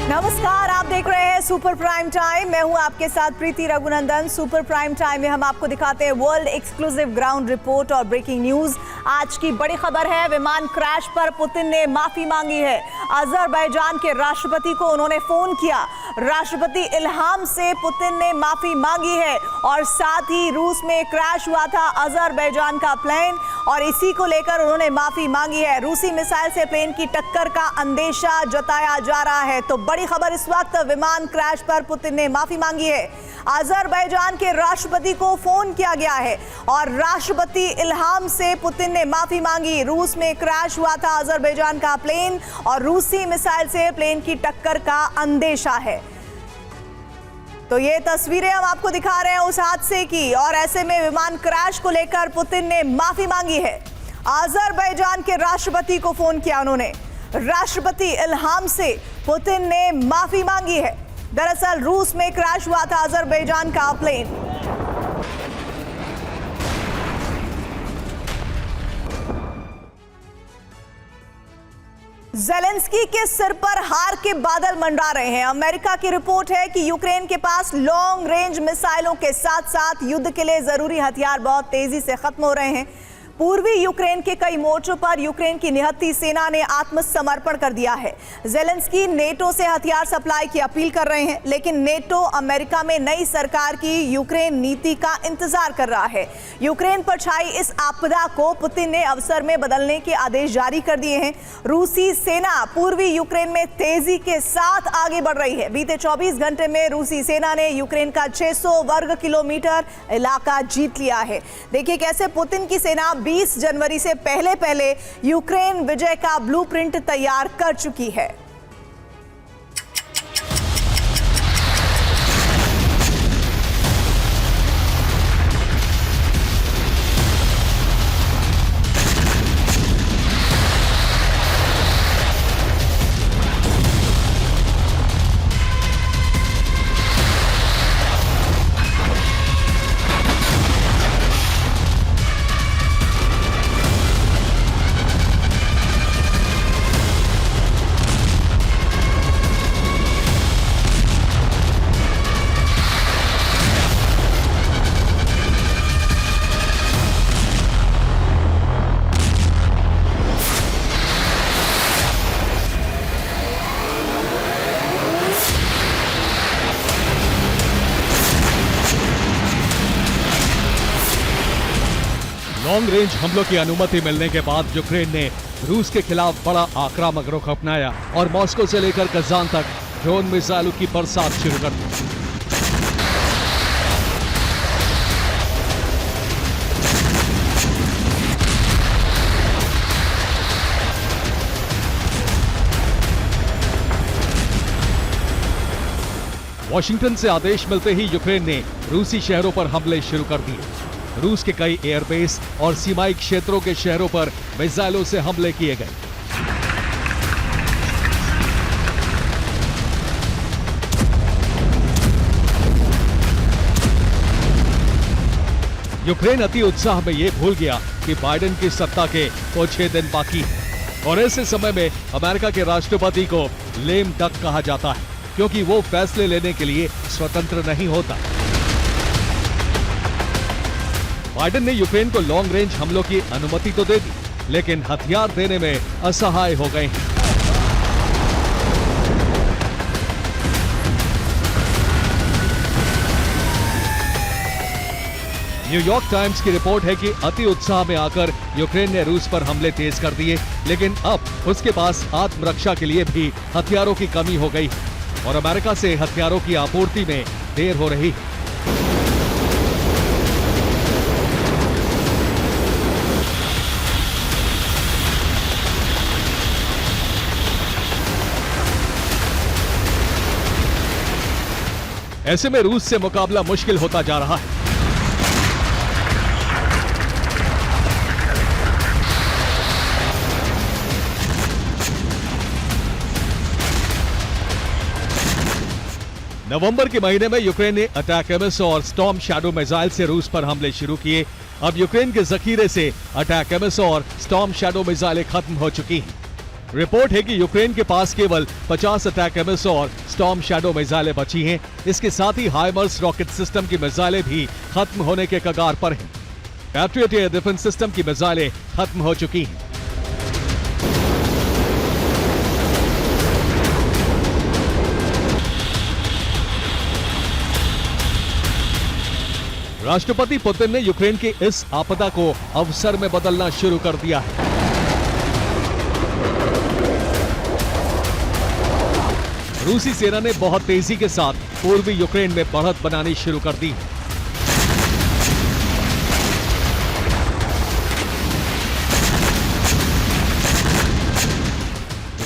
नमस्कार, आप देख रहे हैं सुपर प्राइम टाइम। मैं हूं आपके साथ प्रीति रघुनंदन। सुपर प्राइम टाइम में हम आपको दिखाते हैं वर्ल्ड एक्सक्लूसिव ग्राउंड रिपोर्ट और ब्रेकिंग न्यूज। आज की बड़ी खबर है, विमान क्रैश पर पुतिन ने माफी मांगी है। अजरबैजान के राष्ट्रपति को उन्होंने फोन किया। राष्ट्रपति इल्हाम से पुतिन ने माफी मांगी है और साथ ही रूस में क्रैश हुआ था अजरबैजान का प्लेन और इसी को लेकर उन्होंने माफी मांगी है। रूसी मिसाइल से प्लेन की टक्कर का अंदेशा जताया जा रहा है। तो बड़ी खबर इस वक्त, विमान क्रैश पर पुतिन ने माफी मांगी है। अजरबैजान के राष्ट्रपति को फोन किया गया है और राष्ट्रपति इल्हाम से पुतिन ने माफी मांगी। रूस में क्रैश हुआ था अजरबैजान का प्लेन और रूसी मिसाइल से प्लेन की टक्कर का अंदेशा है। तो ये तस्वीरें हम आपको दिखा रहे हैं उस हादसे की और ऐसे में विमान क्रैश को लेकर पुतिन ने माफी मांगी है। अजरबैजान के राष्ट्रपति को फोन किया उन्होंने। राष्ट्रपति इल्हाम से पुतिन ने माफी मांगी है। दरअसल रूस में क्रैश हुआ था अजरबैजान का प्लेन। ज़ेलेंस्की के सिर पर हार के बादल मंडरा रहे हैं। अमेरिका की रिपोर्ट है कि यूक्रेन के पास लॉन्ग रेंज मिसाइलों के साथ साथ युद्ध के लिए जरूरी हथियार बहुत तेजी से खत्म हो रहे हैं। पूर्वी यूक्रेन के कई मोर्चों पर यूक्रेन की निहत्थी सेना ने आत्मसमर्पण कर दिया है। ज़ेलेंस्की नेटो से हथियार सप्लाई की अपील कर रहे हैं, लेकिन नेटो अमेरिका में नई सरकार की यूक्रेन नीति का इंतजार कर रहा है। यूक्रेन पर छाई इस आपदा को पुतिन ने अवसर में बदलने के आदेश जारी कर दिए हैं। रूसी सेना पूर्वी यूक्रेन में तेजी के साथ आगे बढ़ रही है। बीते 24 घंटे में रूसी सेना ने यूक्रेन का 600 वर्ग किलोमीटर इलाका जीत लिया है। देखिए कैसे पुतिन की सेना 20 जनवरी से पहले यूक्रेन विजय का ब्लूप्रिंट तैयार कर चुकी है। लॉन्ग रेंज हमलों की अनुमति मिलने के बाद यूक्रेन ने रूस के खिलाफ बड़ा आक्रामक रुख अपनाया और मॉस्को से लेकर कजान तक ड्रोन मिसाइलों की बरसात शुरू कर दी। वॉशिंगटन से आदेश मिलते ही यूक्रेन ने रूसी शहरों पर हमले शुरू कर दिए। रूस के कई एयरबेस और सीमाई क्षेत्रों के शहरों पर मिसाइलों से हमले किए गए। यूक्रेन अति उत्साह में यह भूल गया कि बाइडेन की सत्ता के कुछ 6 दिन बाकी है और ऐसे समय में अमेरिका के राष्ट्रपति को लेम डक कहा जाता है, क्योंकि वो फैसले लेने के लिए स्वतंत्र नहीं होता। बाइडेन ने यूक्रेन को लॉन्ग रेंज हमलों की अनुमति तो दे दी, लेकिन हथियार देने में असहाय हो गए हैं। न्यूयॉर्क टाइम्स की रिपोर्ट है कि अति उत्साह में आकर यूक्रेन ने रूस पर हमले तेज कर दिए, लेकिन अब उसके पास आत्मरक्षा के लिए भी हथियारों की कमी हो गई और अमेरिका से हथियारों की आपूर्ति में देर हो रही है। ऐसे में रूस से मुकाबला मुश्किल होता जा रहा है। नवंबर के महीने में यूक्रेन ने अटैकमस और स्टॉर्म शैडो मिसाइल से रूस पर हमले शुरू किए। अब यूक्रेन के जखीरे से अटैकमस और स्टॉर्म शैडो मिसाइलें खत्म हो चुकी हैं। रिपोर्ट है कि यूक्रेन के पास केवल 50 अटैक एमएस और स्टॉर्म शैडो मिसाइलें बची हैं। इसके साथ ही हाइमर्स रॉकेट सिस्टम की मिसाइलें भी खत्म होने के कगार पर हैं। पैट्रियट एयर डिफेंस सिस्टम की मिसाइलें खत्म हो चुकी हैं। राष्ट्रपति पुतिन ने यूक्रेन के इस आपदा को अवसर में बदलना शुरू कर दिया है। रूसी सेना ने बहुत तेजी के साथ पूर्वी यूक्रेन में बढ़त बनानी शुरू कर दी।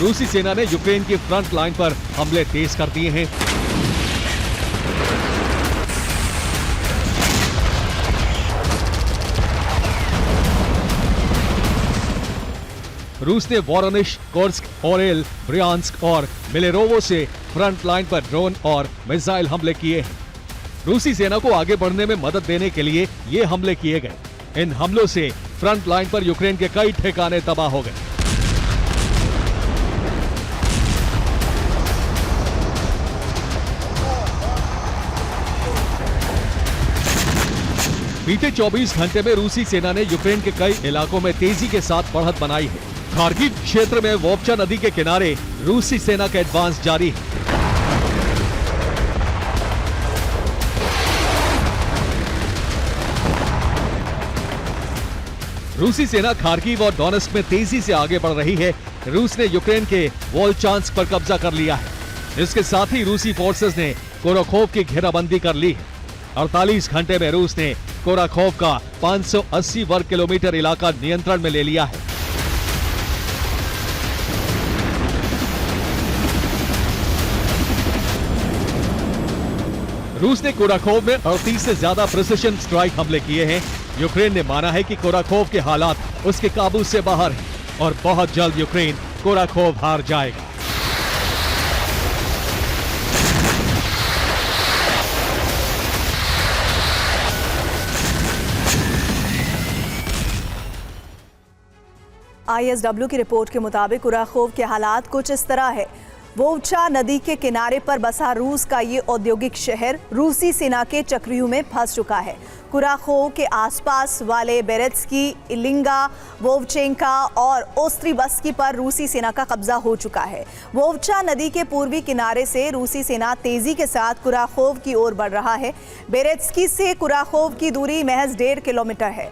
रूसी सेना ने यूक्रेन की फ्रंट लाइन पर हमले तेज कर दिए हैं। रूस ने वोरोनिश, कोर्स्क, ओरेल, ब्रियांस्क और मिलेरोवो से फ्रंट लाइन पर ड्रोन और मिसाइल हमले किए हैं। रूसी सेना को आगे बढ़ने में मदद देने के लिए ये हमले किए गए। इन हमलों से फ्रंट लाइन पर यूक्रेन के कई ठिकाने तबाह हो गए। बीते 24 घंटे में रूसी सेना ने यूक्रेन के कई इलाकों में तेजी के साथ बढ़त बनाई है। खार्किव क्षेत्र में वोल्चा नदी के किनारे रूसी सेना का एडवांस जारी है। रूसी सेना खार्किव और डोनेस्क में तेजी से आगे बढ़ रही है। रूस ने यूक्रेन के वोल्चांस्क पर कब्जा कर लिया है। इसके साथ ही रूसी फोर्सेस ने कोराखोव की घेराबंदी कर ली है। 48 घंटे में रूस ने कोराखोव का 580 वर्ग किलोमीटर इलाका नियंत्रण में ले लिया है। रूस ने कोराखोव में 38 से ज्यादा प्रिसिशन स्ट्राइक हमले किए हैं। यूक्रेन ने माना है कि कोराखोव के हालात उसके काबू से बाहर हैं और बहुत जल्द यूक्रेन कोराखोव हार जाएगा। आईएसडब्ल्यू की रिपोर्ट के मुताबिक कुराखोव के हालात कुछ इस तरह है। वोल्चा नदी के किनारे पर बसा रूस का ये औद्योगिक शहर रूसी सेना के चक्रव्यूह में फंस चुका है। कुराखोव के आसपास वाले बेरेत्स्की, इलिंगा, वोवचेंका और ओस्त्रीबस्की पर रूसी सेना का कब्जा हो चुका है। वोल्चा नदी के पूर्वी किनारे से रूसी सेना तेजी के साथ कुराखोव की ओर बढ़ रहा है। बेरेत्स्की से कुराखोव की दूरी महज 1.5 किलोमीटर है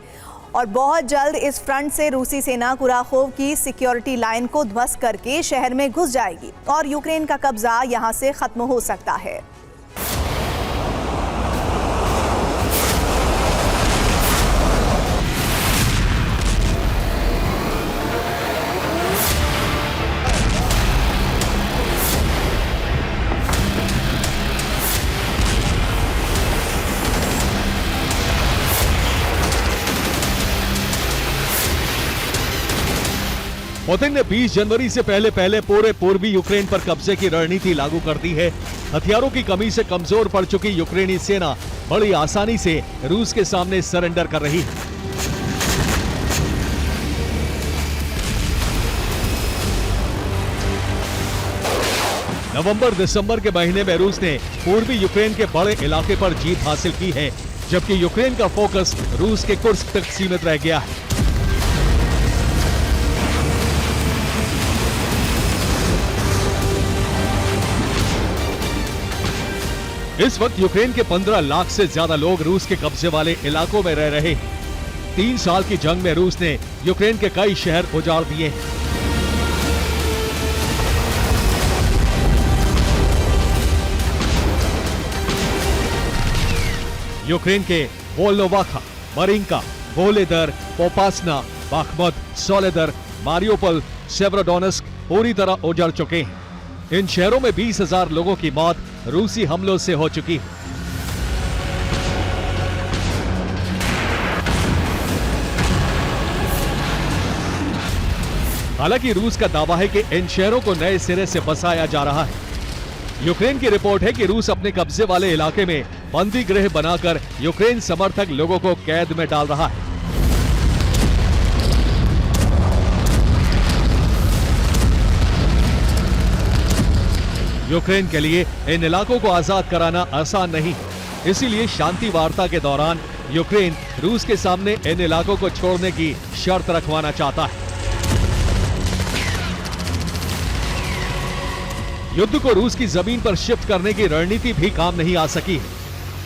और बहुत जल्द इस फ्रंट से रूसी सेना कुराखोव की सिक्योरिटी लाइन को ध्वस्त करके शहर में घुस जाएगी और यूक्रेन का कब्जा यहां से खत्म हो सकता है। पुतिन ने 20 जनवरी से पहले पूरे पूर्वी यूक्रेन पर कब्जे की रणनीति लागू कर दी है। हथियारों की कमी से कमजोर पड़ चुकी यूक्रेनी सेना बड़ी आसानी से रूस के सामने सरेंडर कर रही है। नवंबर-दिसंबर के महीने में रूस ने पूर्वी यूक्रेन के बड़े इलाके पर जीत हासिल की है, जबकि यूक्रेन का फोकस रूस के कुर्स्क तक सीमित रह गया है। इस वक्त यूक्रेन के 15 लाख से ज्यादा लोग रूस के कब्जे वाले इलाकों में रह रहे हैं। 3 साल की जंग में रूस ने यूक्रेन के कई शहर उजाड़ दिए हैं। यूक्रेन के वोल्नोवाखा, मरिंका, वोलेदर, पोपासना, बाखमुत, सोलेदर, मारियोपोल, सेवरोडोनेस्क पूरी तरह उजड़ चुके हैं। इन शहरों में 20,000 लोगों की मौत रूसी हमलों से हो चुकी है। हालांकि रूस का दावा है कि इन शहरों को नए सिरे से बसाया जा रहा है। यूक्रेन की रिपोर्ट है कि रूस अपने कब्जे वाले इलाके में बंदी गृह बनाकर यूक्रेन समर्थक लोगों को कैद में डाल रहा है। यूक्रेन के लिए इन इलाकों को आजाद कराना आसान नहीं, इसीलिए शांति वार्ता के दौरान यूक्रेन रूस के सामने इन इलाकों को छोड़ने की शर्त रखवाना चाहता है। युद्ध को रूस की जमीन पर शिफ्ट करने की रणनीति भी काम नहीं आ सकी है।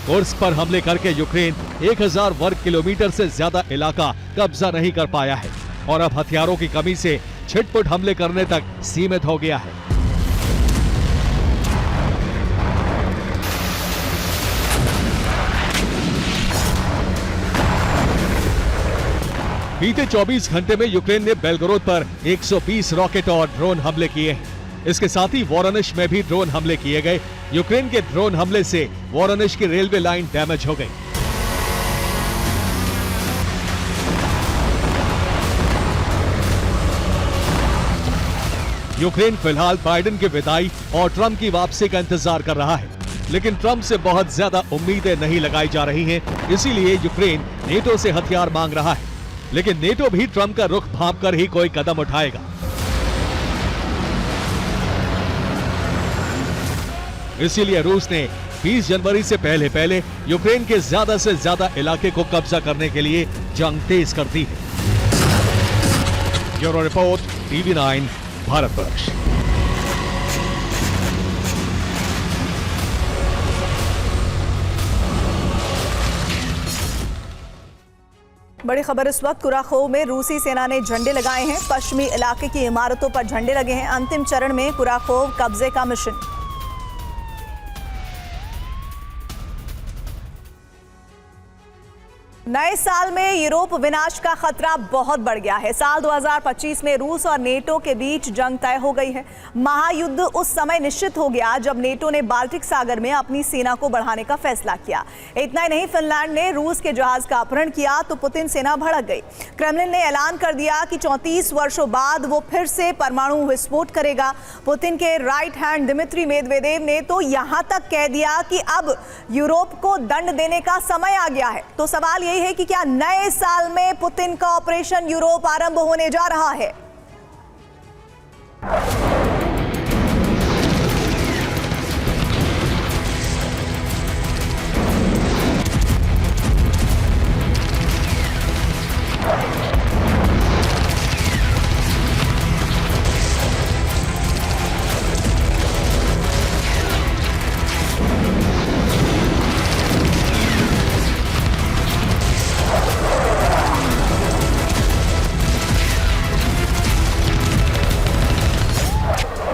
कुर्स्क पर हमले करके यूक्रेन 1000 वर्ग किलोमीटर से ज्यादा इलाका कब्जा नहीं कर पाया है और अब हथियारों की कमी से छिटपुट हमले करने तक सीमित हो गया है। बीते 24 घंटे में यूक्रेन ने बेलगोरोद पर 120 रॉकेट और ड्रोन हमले किए हैं। इसके साथ ही वोरोनिश में भी ड्रोन हमले किए गए। यूक्रेन के ड्रोन हमले से वोरोनिश की रेलवे लाइन डैमेज हो गई। यूक्रेन फिलहाल बाइडेन की विदाई और ट्रंप की वापसी का इंतजार कर रहा है, लेकिन ट्रंप से बहुत ज्यादा उम्मीदें नहीं लगाई जा रही हैं। इसीलिए यूक्रेन नेटो से हथियार मांग रहा है, लेकिन नेटो भी ट्रंप का रुख भांपकर ही कोई कदम उठाएगा। इसीलिए रूस ने 20 जनवरी से पहले यूक्रेन के ज्यादा से ज्यादा इलाके को कब्जा करने के लिए जंग तेज कर दी है। Bureau report, TV9 Bharatvarsh. बड़ी खबर इस वक्त, कुराखोव में रूसी सेना ने झंडे लगाए हैं। पश्चिमी इलाके की इमारतों पर झंडे लगे हैं। अंतिम चरण में कुराखोव कब्जे का मिशन। नए साल में यूरोप विनाश का खतरा बहुत बढ़ गया है। साल 2025 में रूस और नेटो के बीच जंग तय हो गई है। महायुद्ध उस समय निश्चित हो गया जब नेटो ने बाल्टिक सागर में अपनी सेना को बढ़ाने का फैसला किया। इतना ही नहीं, फिनलैंड ने रूस के जहाज का अपहरण किया तो पुतिन सेना भड़क गई। क्रेमलिन ने ऐलान कर दिया कि 34 वर्षों बाद वो फिर से परमाणु विस्फोट करेगा। पुतिन के राइट हैंड दिमित्री मेदवेदेव ने तो यहां तक कह दिया कि अब यूरोप को दंड देने का समय आ गया है। तो सवाल यही है कि क्या नए साल में पुतिन का ऑपरेशन यूरोप आरंभ होने जा रहा है?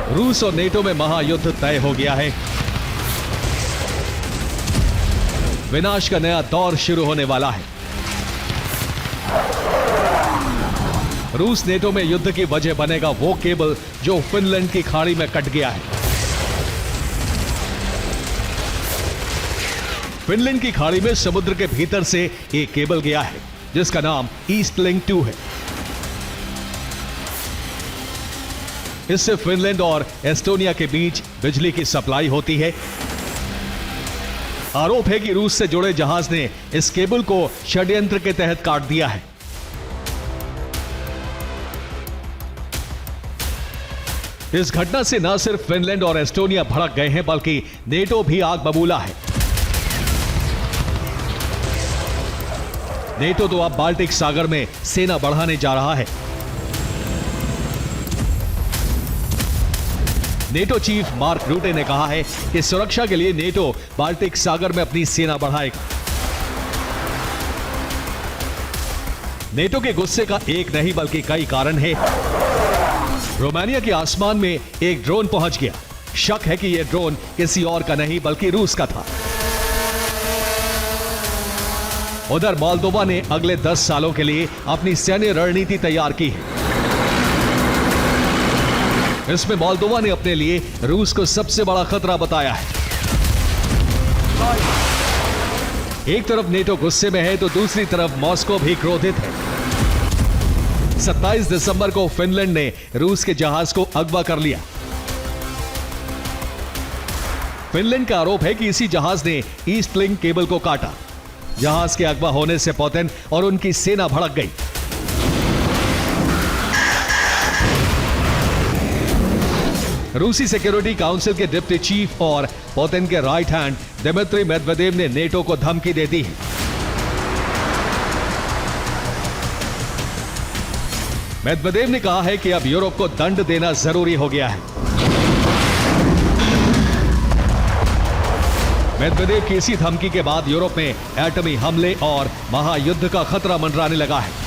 रूस और नेटो में महायुद्ध तय हो गया है। विनाश का नया दौर शुरू होने वाला है। रूस नेटो में युद्ध की वजह बनेगा वो केबल जो फिनलैंड की खाड़ी में कट गया है। फिनलैंड की खाड़ी में समुद्र के भीतर से एक केबल गया है जिसका नाम ईस्ट लिंक 2 है। इससे फिनलैंड और एस्टोनिया के बीच बिजली की सप्लाई होती है। आरोप है कि रूस से जुड़े जहाज ने इस केबल को षड्यंत्र के तहत काट दिया है। इस घटना से न सिर्फ फिनलैंड और एस्टोनिया भड़क गए हैं बल्कि नेटो भी आग बबूला है। नेटो तो अब बाल्टिक सागर में सेना बढ़ाने जा रहा है। नेटो चीफ मार्क रूटे ने कहा है कि सुरक्षा के लिए नेटो बाल्टिक सागर में अपनी सेना बढ़ाएगा। नेटो के गुस्से का एक नहीं बल्कि कई कारण है। रोमानिया के आसमान में एक ड्रोन पहुंच गया। शक है कि यह ड्रोन किसी और का नहीं बल्कि रूस का था। उधर मोल्दोवा ने अगले 10 सालों के लिए अपनी सैन्य रणनीति तैयार की है। इसमें मोल्दोवा ने अपने लिए रूस को सबसे बड़ा खतरा बताया है। एक तरफ नेटो गुस्से में है तो दूसरी तरफ मॉस्को भी क्रोधित है। 27 दिसंबर को फिनलैंड ने रूस के जहाज को अगवा कर लिया। फिनलैंड का आरोप है कि इसी जहाज ने ईस्ट लिंक केबल को काटा। जहाज के अगवा होने से पुतिन और उनकी सेना भड़क गई। रूसी सिक्योरिटी काउंसिल के डिप्टी चीफ और पुतिन के राइट हैंड दिमित्री मेदवेदेव ने नेटो को धमकी दे दी है। मेदवेदेव ने कहा है कि अब यूरोप को दंड देना जरूरी हो गया है। मेदवेदेव की इसी धमकी के बाद यूरोप में एटमी हमले और महायुद्ध का खतरा मंडराने लगा है।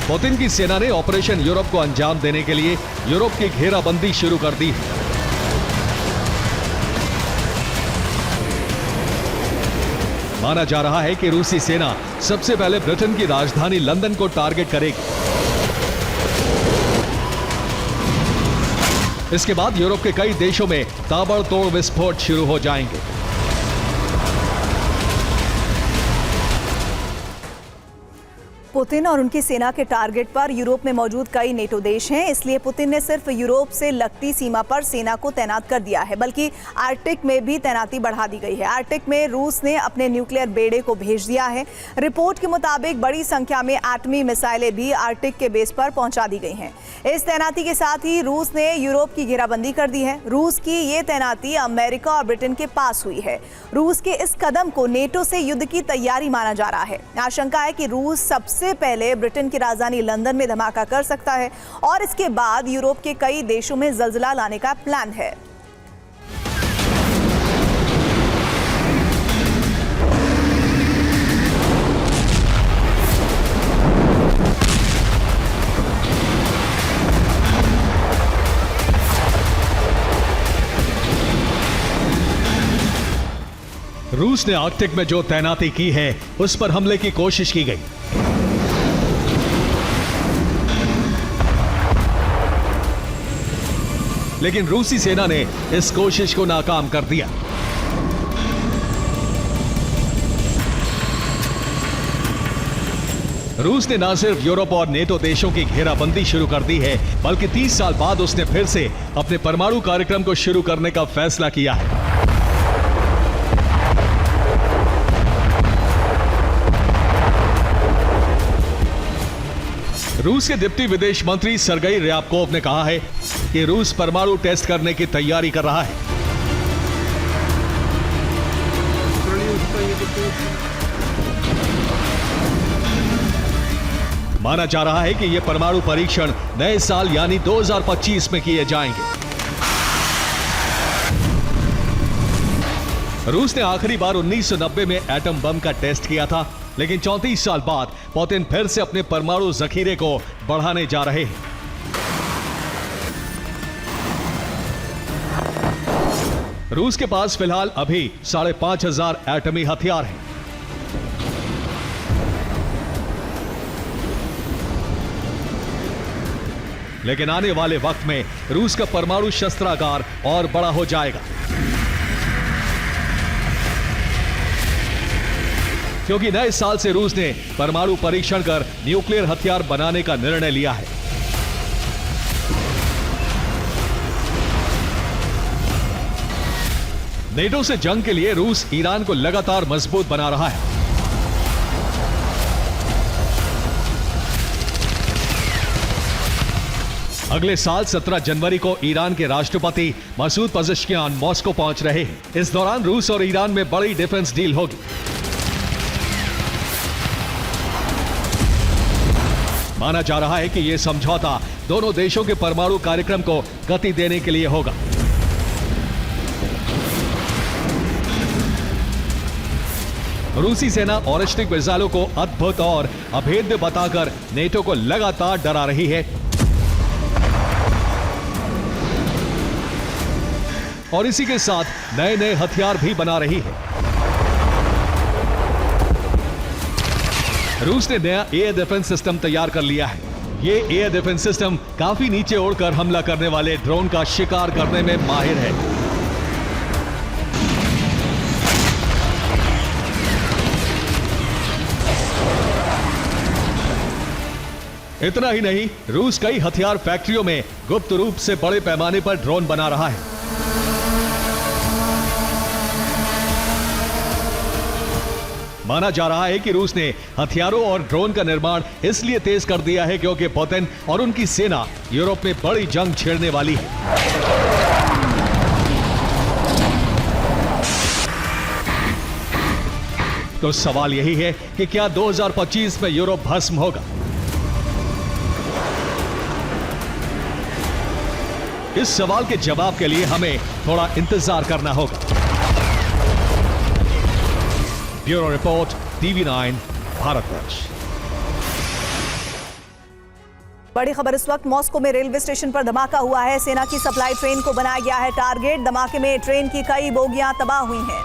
पुतिन की सेना ने ऑपरेशन यूरोप को अंजाम देने के लिए यूरोप की घेराबंदी शुरू कर दी है। माना जा रहा है कि रूसी सेना सबसे पहले ब्रिटेन की राजधानी लंदन को टारगेट करेगी। इसके बाद यूरोप के कई देशों में ताबड़तोड़ विस्फोट शुरू हो जाएंगे। पुतिन और उनकी सेना के टारगेट पर यूरोप में मौजूद कई नेटो देश हैं, इसलिए पुतिन ने सिर्फ यूरोप से लगती सीमा पर सेना को तैनात कर दिया है, बल्कि आर्कटिक में भी तैनाती बढ़ा दी गई है। आर्कटिक में रूस ने अपने न्यूक्लियर बेड़े को भेज दिया है। रिपोर्ट के मुताबिक बड़ी संख्या में एटमी मिसाइलें भी आर्कटिक के बेस पर पहुंचा दी गई हैं। इस तैनाती के साथ ही रूस ने यूरोप की घेराबंदी कर दी है। रूस की ये तैनाती अमेरिका और ब्रिटेन के पास हुई है। रूस के इस कदम को नेटो से युद्ध की तैयारी माना जा रहा है। आशंका है कि रूस सबसे पहले ब्रिटेन की राजधानी लंदन में धमाका कर सकता है और इसके बाद यूरोप के कई देशों में जलजला लाने का प्लान है। रूस ने आर्कटिक में जो तैनाती की है उस पर हमले की कोशिश की गई। लेकिन रूसी सेना ने इस कोशिश को नाकाम कर दिया। रूस ने न सिर्फ यूरोप और नेटो देशों की घेराबंदी शुरू कर दी है, बल्कि 30 साल बाद उसने फिर से अपने परमाणु कार्यक्रम को शुरू करने का फैसला किया है। रूस के डिप्टी विदेश मंत्री सरगई ryabkov ने कहा है कि रूस परमाणु टेस्ट करने की तैयारी कर रहा है। माना जा रहा है कि यह परमाणु परीक्षण नए साल यानी 2025 में किए जाएंगे। रूस ने आखिरी बार 1990 में एटम बम का टेस्ट किया था, लेकिन 34 साल बाद पुतिन फिर से अपने परमाणु जखीरे को बढ़ाने जा रहे हैं। रूस के पास फिलहाल अभी 5,500 एटमी हथियार हैं। लेकिन आने वाले वक्त में रूस का परमाणु शस्त्रागार और बड़ा हो जाएगा, क्योंकि नए साल से रूस ने परमाणु परीक्षण कर न्यूक्लियर हथियार बनाने का निर्णय लिया है। नेटो से जंग के लिए रूस ईरान को लगातार मजबूत बना रहा है। अगले साल 17 जनवरी को ईरान के राष्ट्रपति मसूद पजेश्कियान मॉस्को पहुंच रहे हैं। इस दौरान रूस और ईरान में बड़ी डिफेंस डील होगी। माना जा रहा है कि यह समझौता दोनों देशों के परमाणु कार्यक्रम को गति देने के लिए होगा। रूसी सेना ऑरिस्टिक मिसाइलों को अद्भुत और अभेद्य बताकर नेटो को लगातार डरा रही है और इसी के साथ नए नए हथियार भी बना रही है। रूस ने नया एयर डिफेंस सिस्टम तैयार कर लिया है। ये एयर डिफेंस सिस्टम काफी नीचे उड़कर हमला करने वाले ड्रोन का शिकार करने में माहिर है। इतना ही नहीं, रूस कई हथियार फैक्ट्रियों में गुप्त रूप से बड़े पैमाने पर ड्रोन बना रहा है। माना जा रहा है कि रूस ने हथियारों और ड्रोन का निर्माण इसलिए तेज कर दिया है क्योंकि पुतिन और उनकी सेना यूरोप में बड़ी जंग छेड़ने वाली है। तो सवाल यही है कि क्या 2025 में यूरोप भस्म होगा? इस सवाल के जवाब के लिए हमें थोड़ा इंतजार करना होगा। Bureau report, TV9 Bharatvarsh. बड़ी खबर इस वक्त मॉस्को में रेलवे स्टेशन पर धमाका हुआ है। सेना की सप्लाई ट्रेन को बनाया गया है टारगेट। धमाके में ट्रेन की कई बोगियां तबाह हुई हैं।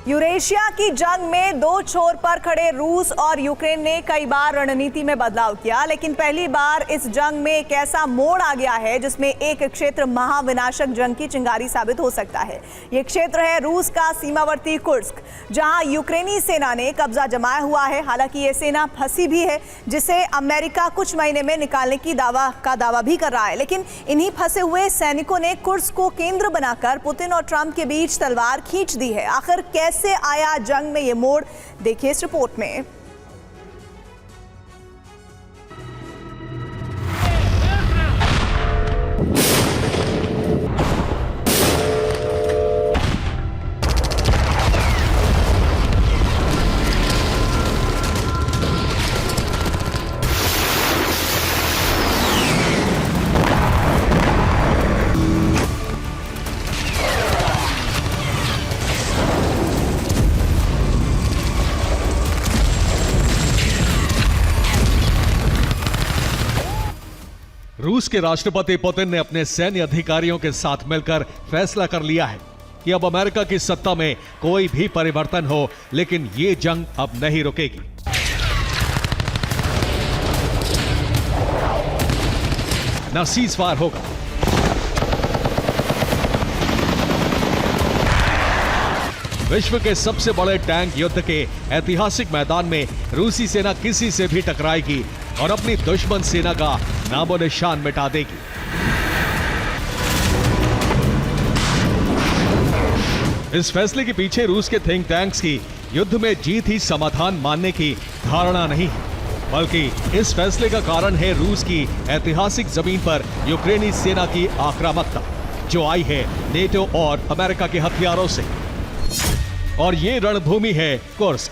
यूरेशिया की जंग में दो छोर पर खड़े रूस और यूक्रेन ने कई बार रणनीति में बदलाव किया, लेकिन पहली बार इस जंग में एक ऐसा मोड़ आ गया है जिसमें एक क्षेत्र महाविनाशक जंग की चिंगारी साबित हो सकता है। यह क्षेत्र है रूस का सीमावर्ती कुर्स्क, जहां यूक्रेनी सेना ने कब्जा जमाया हुआ है। हालांकि यह सेना फंसी भी है, जिसे अमेरिका कुछ महीने में निकालने की दावा भी कर रहा है। लेकिन इन्हीं फंसे हुए सैनिकों ने कुर्स्क को केंद्र बनाकर पुतिन और ट्रंप के बीच तलवार खींच दी है। आखिर कैसे आया जंग में ये मोड़, देखिए इस रिपोर्ट में। रूस के राष्ट्रपति पुतिन ने अपने सैन्य अधिकारियों के साथ मिलकर फैसला कर लिया है कि अब अमेरिका की सत्ता में कोई भी परिवर्तन हो, लेकिन ये जंग अब नहीं रुकेगी। न सीज़फायर होगा, विश्व के सबसे बड़े टैंक युद्ध के ऐतिहासिक मैदान में रूसी सेना किसी से भी टकराएगी और अपनी दुश्मन सेना का नामो निशान मिटा देगी। इस फैसले के पीछे रूस के थिंक टैंक्स की युद्ध में जीत ही समाधान मानने की धारणा नहीं है, बल्कि इस फैसले का कारण है रूस की ऐतिहासिक जमीन पर यूक्रेनी सेना की आक्रामकता, जो आई है नेटो और अमेरिका के हथियारों से। और ये रणभूमि है कुर्स्क,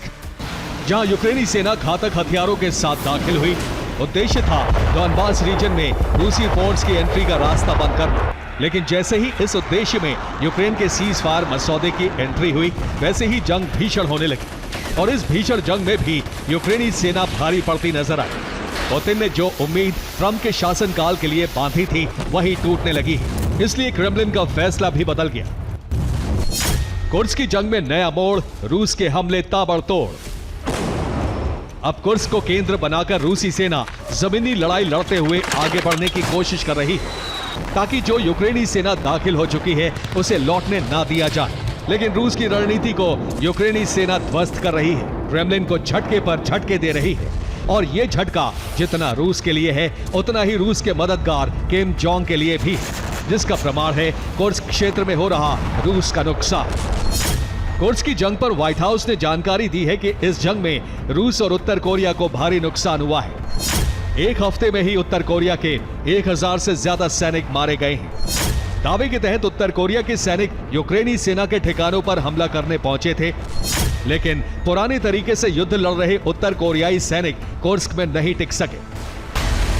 जहां यूक्रेनी सेना घातक हथियारों के साथ दाखिल हुई। उद्देश्य था डॉनबास रीजन में रूसी फोर्स की एंट्री का रास्ता बंद करना, लेकिन जैसे ही इस उद्देश्य में यूक्रेन के सीज फायर मसौदे की एंट्री हुई, वैसे ही जंग भीषण होने लगी। और इस भीषण जंग में भी यूक्रेनी सेना भारी पड़ती नजर आई। पुतिन ने जो उम्मीद ट्रंप के शासनकाल के लिए बांधी थी, वही टूटने लगी। इसलिए क्रेमलिन का फैसला भी बदल गया। कुर्स्क की जंग में नया मोड़, रूस के हमले ताबड़तोड़। अब कुर्स्क को केंद्र बनाकर रूसी सेना जमीनी लड़ाई लड़ते हुए आगे बढ़ने की कोशिश कर रही है, ताकि जो यूक्रेनी सेना दाखिल हो चुकी है उसे लौटने ना दिया जाए। लेकिन रूस की रणनीति को यूक्रेनी सेना ध्वस्त कर रही है, क्रेमलिन को झटके पर झटके दे रही है। और ये झटका जितना रूस के लिए है, उतना ही रूस के मददगार किम जोंग के लिए भी है, जिसका प्रमाण है कुर्स्क क्षेत्र में हो रहा रूस का नुकसान। कुर्स्क की जंग पर व्हाइट हाउस ने जानकारी दी है कि इस जंग में रूस और उत्तर कोरिया को भारी नुकसान हुआ है। एक हफ्ते में ही उत्तर कोरिया के 1000 से ज्यादा सैनिक मारे गए हैं। दावे के तहत उत्तर कोरिया के सैनिक यूक्रेनी सेना के ठिकानों पर हमला करने पहुंचे थे, लेकिन पुराने तरीके से युद्ध लड़ रहे उत्तर कोरियाई सैनिक कुर्स्क में नहीं टिक सके।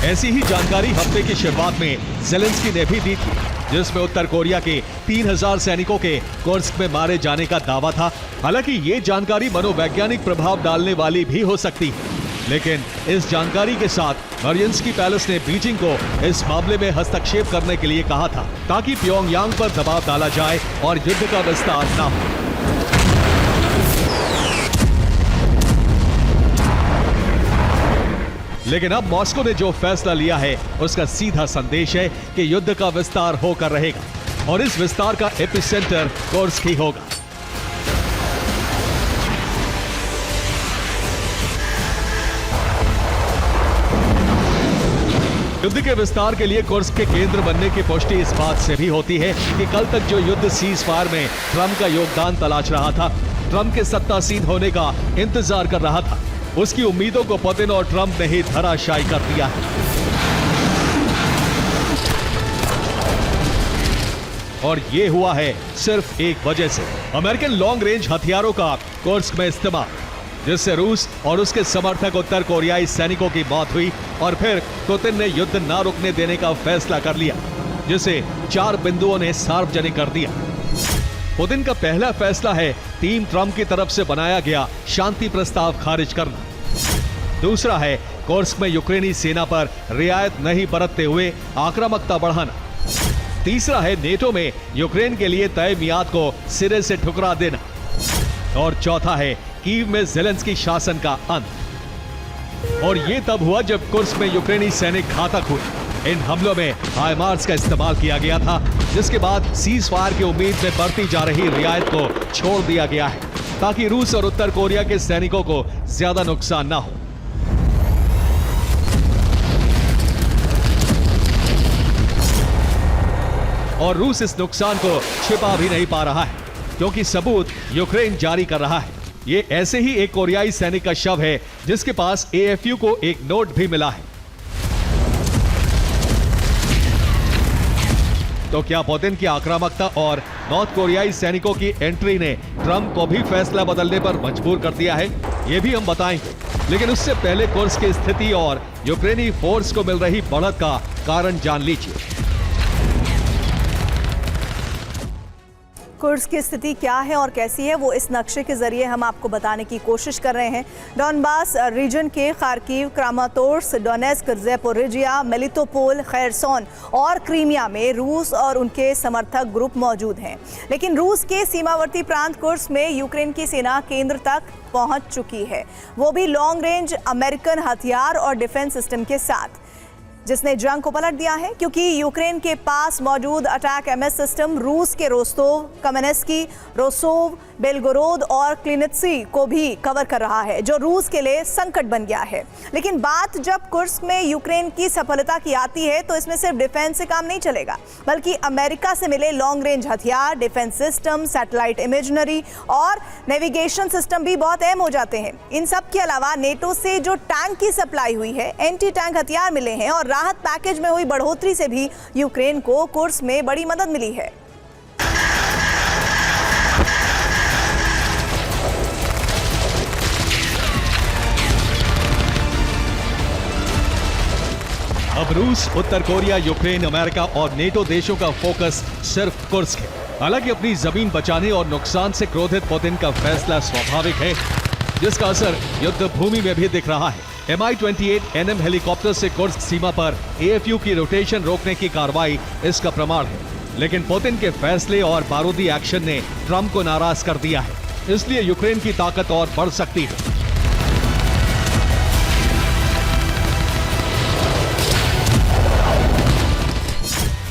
ऐसी ही जानकारी हफ्ते की शुरुआत में ज़ेलेंस्की ने भी दी थी, जिसमें उत्तर कोरिया के 3000 सैनिकों के कुर्स्क में मारे जाने का दावा था। हालांकि ये जानकारी मनोवैज्ञानिक प्रभाव डालने वाली भी हो सकती है, लेकिन इस जानकारी के साथ मरियंस्की पैलेस ने बीजिंग को इस मामले में हस्तक्षेप करने के लिए कहा था, ताकि प्योंगयांग पर दबाव डाला जाए और युद्ध का विस्तार न हो। लेकिन अब मॉस्को ने जो फैसला लिया है, उसका सीधा संदेश है कि युद्ध का विस्तार होकर रहेगा और इस विस्तार का एपिसेंटर कुर्स्क ही होगा। युद्ध के विस्तार के लिए कुर्स्क के केंद्र बनने की पुष्टि इस बात से भी होती है कि कल तक जो युद्ध सीज फायर में ट्रंप का योगदान तलाश रहा था, ट्रंप के सत्तासीन होने का इंतजार कर रहा था, उसकी उम्मीदों को पुतिन और ट्रंप ने ही धराशायी कर दिया है। और ये हुआ है सिर्फ एक वजह से, अमेरिकन लॉन्ग रेंज हथियारों का कुर्स्क में इस्तेमाल, जिससे रूस और उसके समर्थक उत्तर कोरियाई सैनिकों की मौत हुई और फिर पुतिन ने युद्ध न रुकने देने का फैसला कर लिया, जिसे 4 बिंदुओं ने सार्वजनिक कर दिया। पुतिन का पहला फैसला है टीम ट्रंप की तरफ से बनाया गया शांति प्रस्ताव खारिज करना। दूसरा है कुर्स्क में यूक्रेनी सेना पर रियायत नहीं बरतते हुए आक्रामकता बढ़ाना। तीसरा है नेटो में यूक्रेन के लिए तय मियाद को सिरे से ठुकरा देना। और चौथा है कीव में ज़ेलेंस्की शासन का अंत। और यह तब हुआ जब कुर्स्क में यूक्रेनी सैनिक घातक हुए। इन हमलों में हाइमार्स का इस्तेमाल किया गया था, जिसके बाद सीज फायर की उम्मीद में बढ़ती जा रही रियायत को छोड़ दिया गया है, ताकि रूस और उत्तर कोरिया के सैनिकों को ज्यादा नुकसान ना हो। और रूस इस नुकसान को छिपा भी नहीं पा रहा है, क्योंकि सबूत यूक्रेन जारी कर रहा है। ये ऐसे ही एक कोरियाई सैनिक का शव है, जिसके पास AFU को एक नोट भी मिला है। तो क्या पुतिन की आक्रामकता और नॉर्थ कोरियाई सैनिकों की एंट्री ने ट्रंप को भी फैसला बदलने पर मजबूर कर दिया है? ये भी हम बताएंगे, लेकिन उससे पहले कुर्स्क की स्थिति और यूक्रेनी फोर्स को मिल रही बढ़त का कारण जान लीजिए। कुर्स्क की स्थिति क्या है और कैसी है, वो इस नक्शे के जरिए हम आपको बताने की कोशिश कर रहे हैं। डॉनबास रीजन के खार्किव, क्रामातोर्स्क, डोनेस्क, ज़ैपोरिजिया, मेलिटोपोल, खैरसोन और क्रीमिया में रूस और उनके समर्थक ग्रुप मौजूद हैं। लेकिन रूस के सीमावर्ती प्रांत कुर्स्क में यूक्रेन की सेना केंद्र तक पहुंच चुकी है, वो भी लॉन्ग रेंज अमेरिकन हथियार और डिफेंस सिस्टम के साथ, जिसने जंग को पलट दिया है, क्योंकि यूक्रेन के पास मौजूद अटैक MS सिस्टम रूस के रोस्तोव, कमेनेस्की, रोसोव, बेलगोरोद और क्लिनित्सी को भी कवर कर रहा है, जो रूस के लिए संकट बन गया है। लेकिन बात जब कुर्स्क में यूक्रेन की सफलता की आती है, तो इसमें सिर्फ डिफेंस से काम नहीं चलेगा, बल्कि अमेरिका से मिले लॉन्ग रेंज हथियार, डिफेंस सिस्टम, सैटेलाइट इमेजनरी और नेविगेशन सिस्टम भी बहुत अहम हो जाते हैं। इन सब के अलावा नेटो से जो टैंक की सप्लाई हुई है, एंटी टैंक हथियार मिले हैं और राहत पैकेज में हुई बढ़ोतरी से भी यूक्रेन को कुर्स्क में बड़ी मदद मिली है। अब रूस, उत्तर कोरिया, यूक्रेन, अमेरिका और नेटो देशों का फोकस सिर्फ कुर्स्क है। हालांकि अपनी जमीन बचाने और नुकसान से क्रोधित पुतिन का फैसला स्वाभाविक है, जिसका असर युद्ध भूमि में भी दिख रहा है। Mi-28 NM हेलीकॉप्टर से कुर्स्क सीमा पर AFU की रोटेशन रोकने की कार्रवाई इसका प्रमाण है। लेकिन पुतिन के फैसले और बारूदी एक्शन ने ट्रंप को नाराज कर दिया है, इसलिए यूक्रेन की ताकत और बढ़ सकती है।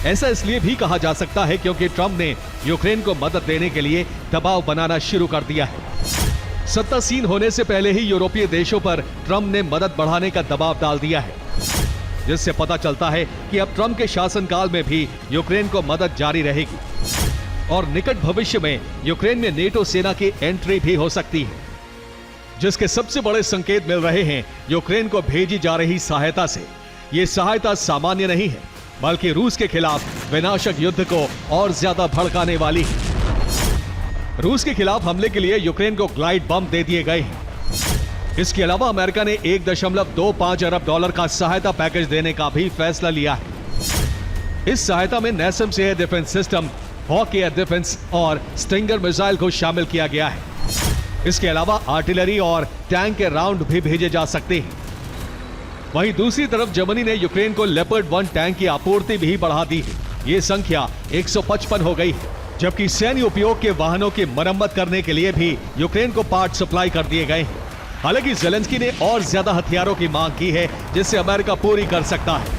ऐसा इसलिए भी कहा जा सकता है क्योंकि ट्रंप ने यूक्रेन को मदद देने के लिए दबाव बनाना शुरू कर दिया है। सत्तासीन होने से पहले ही यूरोपीय देशों पर ट्रंप ने मदद बढ़ाने का दबाव डाल दिया है, जिससे पता चलता है कि अब ट्रंप के शासनकाल में भी यूक्रेन को मदद जारी रहेगी और निकट भविष्य में यूक्रेन में नेटो सेना की एंट्री भी हो सकती है, जिसके सबसे बड़े संकेत मिल रहे हैं यूक्रेन को भेजी जा रही सहायता से। ये सहायता सामान्य नहीं है, बल्कि रूस के खिलाफ विनाशक युद्ध को और ज्यादा भड़काने वाली है। रूस के खिलाफ हमले के लिए यूक्रेन को ग्लाइड बम दे दिए गए हैं। इसके अलावा अमेरिका ने $1.25 अरब का सहायता पैकेज देने का भी फैसला लिया है। इस सहायता में NASAMS air defence system, Hawk air defence और स्टिंगर मिसाइल को शामिल किया गया है। इसके अलावा आर्टिलरी और टैंक के राउंड भी भेजे जा सकते हैं। वहीं दूसरी तरफ जर्मनी ने यूक्रेन को लेपर्ड 1 टैंक की आपूर्ति भी बढ़ा दी है। ये संख्या 155 हो गई है, जबकि सैन्य उपयोग के वाहनों की मरम्मत करने के लिए भी यूक्रेन को पार्ट सप्लाई कर दिए गए हैं। हालांकि ज़ेलेंस्की ने और ज्यादा हथियारों की मांग की है, जिससे अमेरिका पूरी कर सकता है।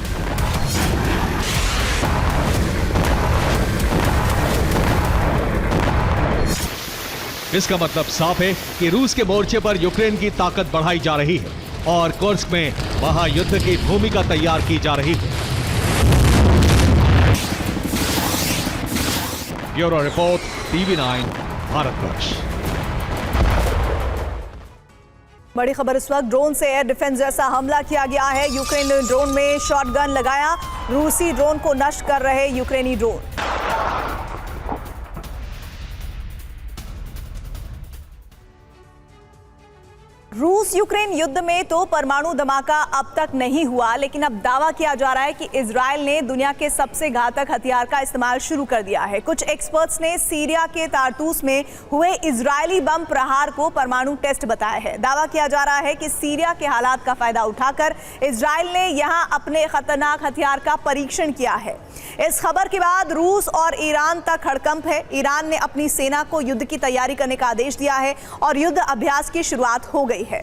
इसका मतलब साफ है कि रूस के मोर्चे पर यूक्रेन की ताकत बढ़ाई जा रही है और कुर्स्क में महायुद्ध की भूमिका तैयार की जा रही है। Bureau report, TV9 Bharatvarsh. बड़ी खबर इस वक्त, ड्रोन से एयर डिफेंस जैसा हमला किया गया है। यूक्रेन ने ड्रोन में शॉटगन लगाया, रूसी ड्रोन को नष्ट कर रहे यूक्रेनी ड्रोन। रूस यूक्रेन युद्ध में तो परमाणु धमाका अब तक नहीं हुआ, लेकिन अब दावा किया जा रहा है कि इजरायल ने दुनिया के सबसे घातक हथियार का इस्तेमाल शुरू कर दिया है। कुछ एक्सपर्ट्स ने सीरिया के तारतूस में हुए इजरायली बम प्रहार को परमाणु टेस्ट बताया है। दावा किया जा रहा है कि सीरिया के हालात का फायदा उठाकर इजरायल ने यहां अपने खतरनाक हथियार का परीक्षण किया है। इस खबर के बाद रूस और ईरान तक हड़कंप है। ईरान ने अपनी सेना को युद्ध की तैयारी करने का आदेश दिया है और युद्ध अभ्यास की शुरुआत हो गई है।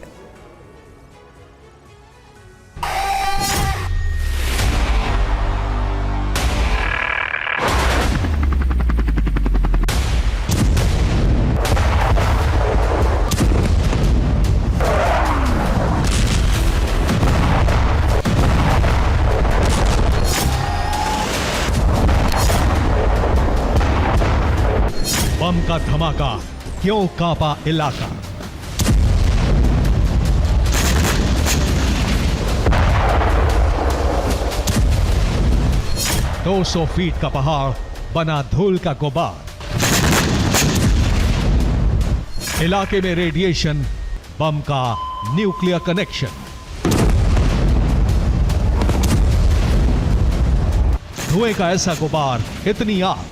बम का धमाका, क्यों कांपा इलाका। दो 200 फीट का पहाड़ बना धूल का गुबार। इलाके में रेडिएशन, बम का न्यूक्लियर कनेक्शन। धुएं का ऐसा गुबार, इतनी आग।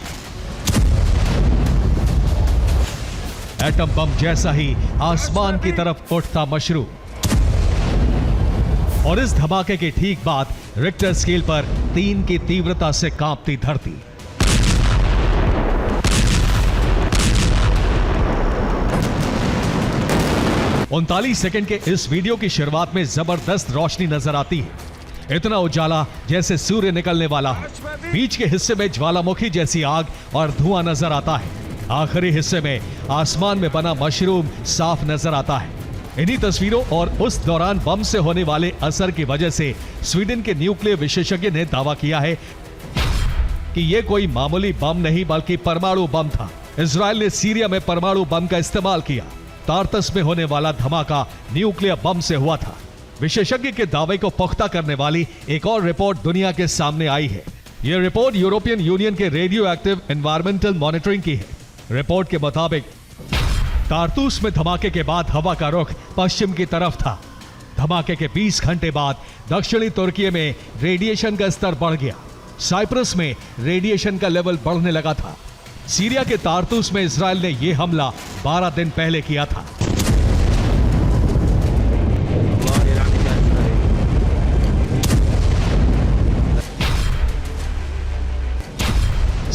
एटम बम जैसा ही आसमान की तरफ उठता मशरू। और इस धमाके के ठीक बाद रिक्टर स्केल पर 3 की तीव्रता से कांपती धरती। उनतालीस सेकंड के इस वीडियो की शुरुआत में जबरदस्त रोशनी नजर आती है। इतना उजाला जैसे सूर्य निकलने वाला है। बीच के हिस्से में ज्वालामुखी जैसी आग और धुआं नजर आता है। आखिरी हिस्से में आसमान में बना मशरूम साफ नजर आता है। इन्हीं तस्वीरों और उस दौरान बम से होने वाले असर की वजह से स्वीडन के न्यूक्लियर विशेषज्ञ ने दावा किया है कि यह कोई मामूली बम नहीं बल्कि परमाणु बम था। इजरायल ने सीरिया में परमाणु बम का इस्तेमाल किया। तारतस में होने वाला धमाका न्यूक्लियर बम से हुआ था। विशेषज्ञ के दावे को पुख्ता करने वाली एक और रिपोर्ट दुनिया के सामने आई है। यह रिपोर्ट यूरोपियन यूनियन के रेडियो एक्टिव एनवायरमेंटल मॉनिटरिंग की है। रिपोर्ट के मुताबिक तारतूस में धमाके के बाद हवा का रुख पश्चिम की तरफ था। धमाके के 20 घंटे बाद दक्षिणी तुर्की में रेडिएशन का स्तर बढ़ गया। साइप्रस में रेडिएशन का लेवल बढ़ने लगा था। सीरिया के तारतूस में इजरायल ने यह हमला 12 दिन पहले किया था।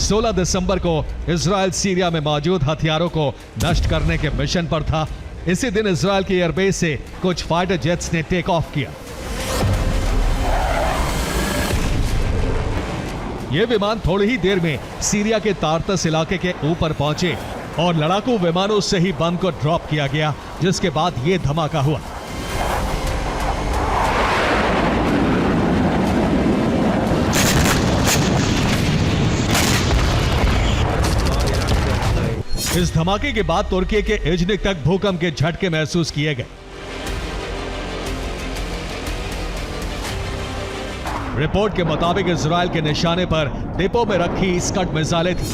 सोलह दिसंबर को इजरायल सीरिया में मौजूद हथियारों को नष्ट करने के मिशन पर था। इसी दिन इजरायल के एयरबेस से कुछ फाइटर जेट्स ने टेक ऑफ किया। ये विमान थोड़ी ही देर में सीरिया के तारतस इलाके के ऊपर पहुंचे और लड़ाकू विमानों से ही बम को ड्रॉप किया गया, जिसके बाद यह धमाका हुआ। इस धमाके के बाद तुर्की के इजनिक तक भूकंप के झटके महसूस किए गए। रिपोर्ट के मुताबिक इजरायल के निशाने पर डिपो में रखी स्कड मिसाइलें थी।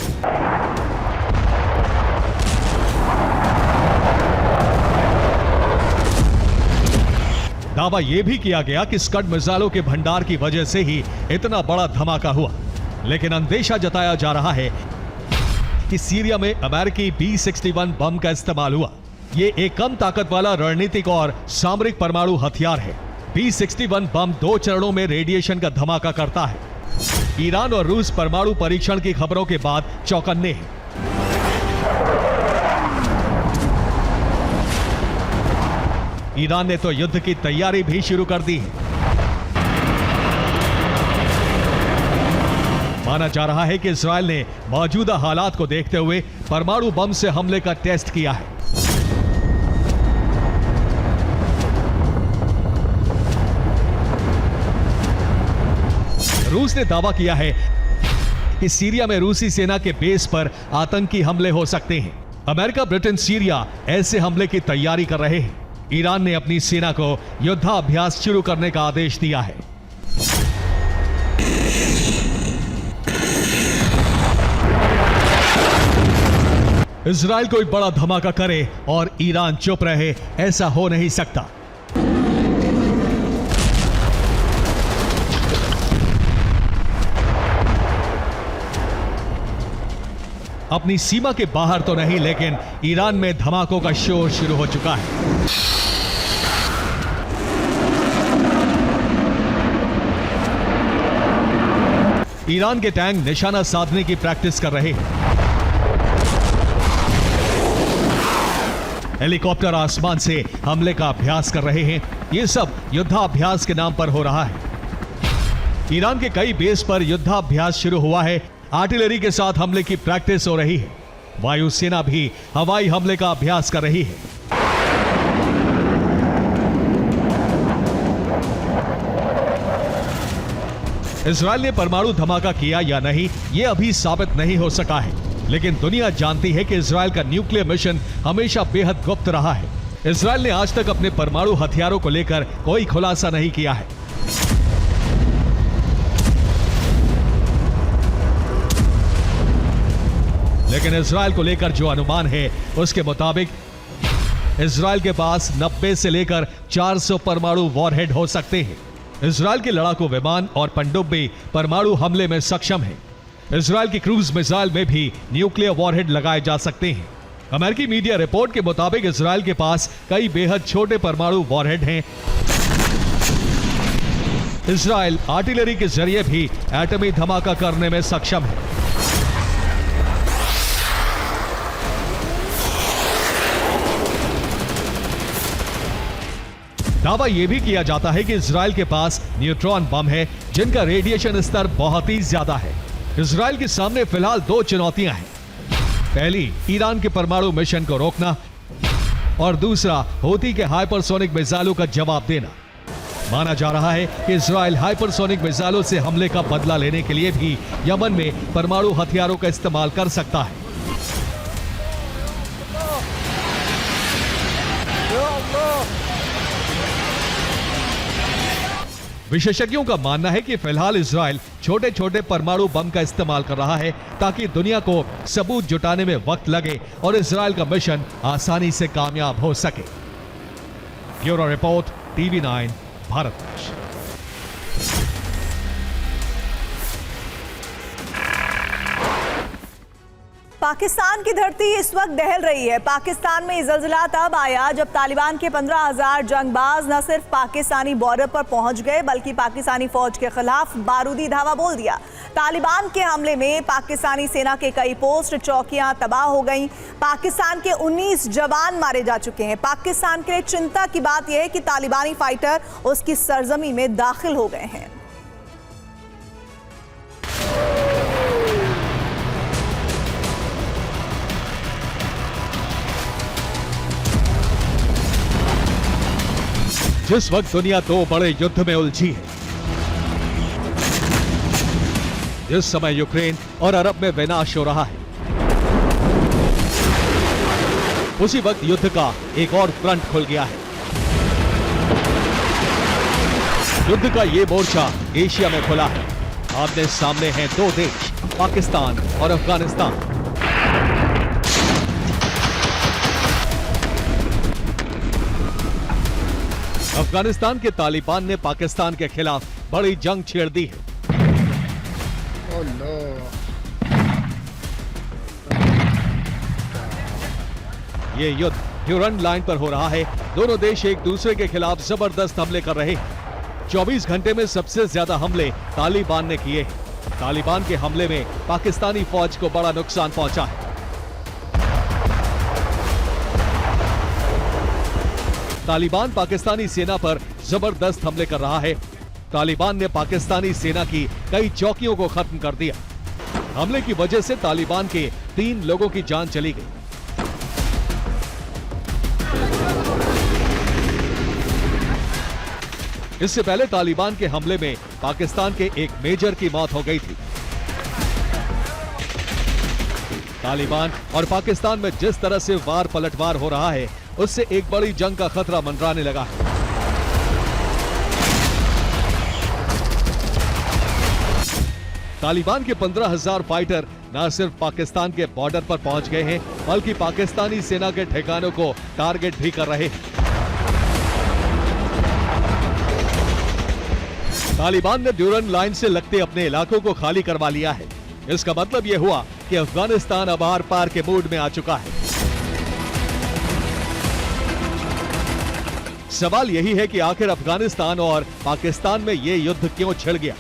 दावा यह भी किया गया कि स्कड मिसाइलों के भंडार की वजह से ही इतना बड़ा धमाका हुआ, लेकिन अंदेशा जताया जा रहा है कि सीरिया में अमेरिकी B-61 बम का इस्तेमाल हुआ। यह एक कम ताकत वाला रणनीतिक और सामरिक परमाणु हथियार है। B-61 बम 2 चरणों में रेडिएशन का धमाका करता है। ईरान और रूस परमाणु परीक्षण की खबरों के बाद चौकन्ने हैं। ईरान ने तो युद्ध की तैयारी भी शुरू कर दी है। माना जा रहा है कि इजरायल ने मौजूदा हालात को देखते हुए परमाणु बम से हमले का टेस्ट किया है। रूस ने दावा किया है कि सीरिया में रूसी सेना के बेस पर आतंकी हमले हो सकते हैं। अमेरिका, ब्रिटेन, सीरिया ऐसे हमले की तैयारी कर रहे हैं। ईरान ने अपनी सेना को युद्धाभ्यास शुरू करने का आदेश दिया है। इजराइल कोई बड़ा धमाका करे और ईरान चुप रहे, ऐसा हो नहीं सकता। अपनी सीमा के बाहर तो नहीं, लेकिन ईरान में धमाकों का शोर शुरू हो चुका है। ईरान के टैंक निशाना साधने की प्रैक्टिस कर रहे हैं। हेलीकॉप्टर आसमान से हमले का अभ्यास कर रहे हैं। यह सब युद्धाभ्यास के नाम पर हो रहा है। ईरान के कई बेस पर युद्धाभ्यास शुरू हुआ है। आर्टिलरी के साथ हमले की प्रैक्टिस हो रही है। वायुसेना भी हवाई हमले का अभ्यास कर रही है। इजराइल ने परमाणु धमाका किया या नहीं, यह अभी साबित नहीं हो सका है, लेकिन दुनिया जानती है कि इजराइल का न्यूक्लियर मिशन हमेशा बेहद गुप्त रहा है। इजराइल ने आज तक अपने परमाणु हथियारों को लेकर कोई खुलासा नहीं किया है। लेकिन इजराइल को लेकर जो अनुमान है, उसके मुताबिक इजराइल के पास 90 से लेकर 400 परमाणु वॉरहेड हो सकते हैं। इजराइल के लड़ाकू विमान और पनडुब्बी परमाणु हमले में सक्षम है। इजराइल की क्रूज मिसाइल में भी न्यूक्लियर वॉरहेड लगाए जा सकते हैं। अमेरिकी मीडिया रिपोर्ट के मुताबिक इजराइल के पास कई बेहद छोटे परमाणु वॉरहेड हैं। इजराइल आर्टिलरी के जरिए भी एटमी धमाका करने में सक्षम है। दावा यह भी किया जाता है कि इजराइल के पास न्यूट्रॉन बम है, जिनका रेडिएशन स्तर बहुत ही ज्यादा है। इजराइल के सामने फिलहाल दो चुनौतियां हैं। पहली, ईरान के परमाणु मिशन को रोकना, और दूसरा, हूती के हाइपरसोनिक मिसाइलों का जवाब देना। माना जा रहा है कि इजराइल हाइपरसोनिक मिसाइलों से हमले का बदला लेने के लिए भी यमन में परमाणु हथियारों का इस्तेमाल कर सकता है। विशेषज्ञों का मानना है कि फिलहाल इजराइल छोटे छोटे परमाणु बम का इस्तेमाल कर रहा है, ताकि दुनिया को सबूत जुटाने में वक्त लगे और इजराइल का मिशन आसानी से कामयाब हो सके। Bureau report, TV9 Bharatvarsh. Pakistan की धरती इस वक्त दहल रही है। पाकिस्तान में ज़लज़ला तब आया जब तालिबान के 15,000 जंगबाज न सिर्फ पाकिस्तानी बॉर्डर पर पहुंच गए, बल्कि पाकिस्तानी फौज के खिलाफ बारूदी धावा बोल दिया। तालिबान के हमले में पाकिस्तानी सेना के कई पोस्ट, चौकियां तबाह हो गईं। पाकिस्तान के 19 जवान मारे जा चुके हैं। पाकिस्तान के लिए चिंता की बात यह है कि तालिबानी फाइटर उसकी सरजमी में दाखिल हो गए हैं। जिस वक्त दुनिया दो बड़े युद्ध में उलझी है, जिस समय यूक्रेन और अरब में विनाश हो रहा है, उसी वक्त युद्ध का एक और फ्रंट खुल गया है। युद्ध का ये मोर्चा एशिया में खुला है। आमने सामने हैं दो देश, पाकिस्तान और अफगानिस्तान। अफगानिस्तान के तालिबान ने पाकिस्तान के खिलाफ बड़ी जंग छेड़ दी है। ये युद्ध ड्यूरंड लाइन पर हो रहा है। दोनों देश एक दूसरे के खिलाफ जबरदस्त हमले कर रहे हैं। 24 घंटे में सबसे ज्यादा हमले तालिबान ने किए हैं। तालिबान के हमले में पाकिस्तानी फौज को बड़ा नुकसान पहुंचा है। तालिबान पाकिस्तानी सेना पर जबरदस्त हमले कर रहा है। तालिबान ने पाकिस्तानी सेना की कई चौकियों को खत्म कर दिया। हमले की वजह से तालिबान के 3 लोगों की जान चली गई। इससे पहले तालिबान के हमले में पाकिस्तान के एक मेजर की मौत हो गई थी। तालिबान और पाकिस्तान में जिस तरह से वार पलटवार हो रहा है, उससे एक बड़ी जंग का खतरा मंडराने लगा है। तालिबान के 15,000 फाइटर न सिर्फ पाकिस्तान के बॉर्डर पर पहुंच गए हैं, बल्कि पाकिस्तानी सेना के ठिकानों को टारगेट भी कर रहे हैं। तालिबान ने ड्यूरन लाइन से लगते अपने इलाकों को खाली करवा लिया है। इसका मतलब यह हुआ कि अफगानिस्तान अब आर पार के मूड में आ चुका है। सवाल यही है कि आखिर अफगानिस्तान और पाकिस्तान में यह युद्ध क्यों छिड़ गया।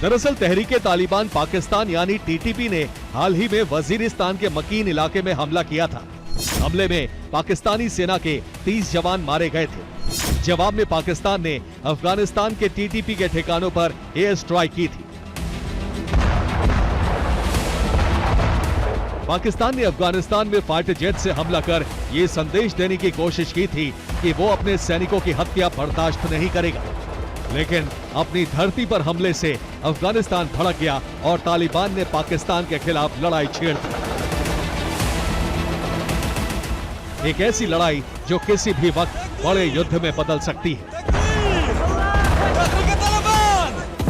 दरअसल तहरीके तालिबान पाकिस्तान यानी टीटीपी ने हाल ही में वजीरिस्तान के मकीन इलाके में हमला किया था। हमले में पाकिस्तानी सेना के 30 जवान मारे गए थे। जवाब में पाकिस्तान ने अफगानिस्तान के टीटीपी के ठिकानों पर एयर स्ट्राइक की थी। पाकिस्तान ने अफगानिस्तान में फाइटर जेट से हमला कर ये संदेश देने की कोशिश की थी कि वो अपने सैनिकों की हत्या बर्दाश्त नहीं करेगा। लेकिन अपनी धरती पर हमले से अफगानिस्तान भड़क गया और तालिबान ने पाकिस्तान के खिलाफ लड़ाई छेड़ दी। एक ऐसी लड़ाई जो किसी भी वक्त बड़े युद्ध में बदल सकती है।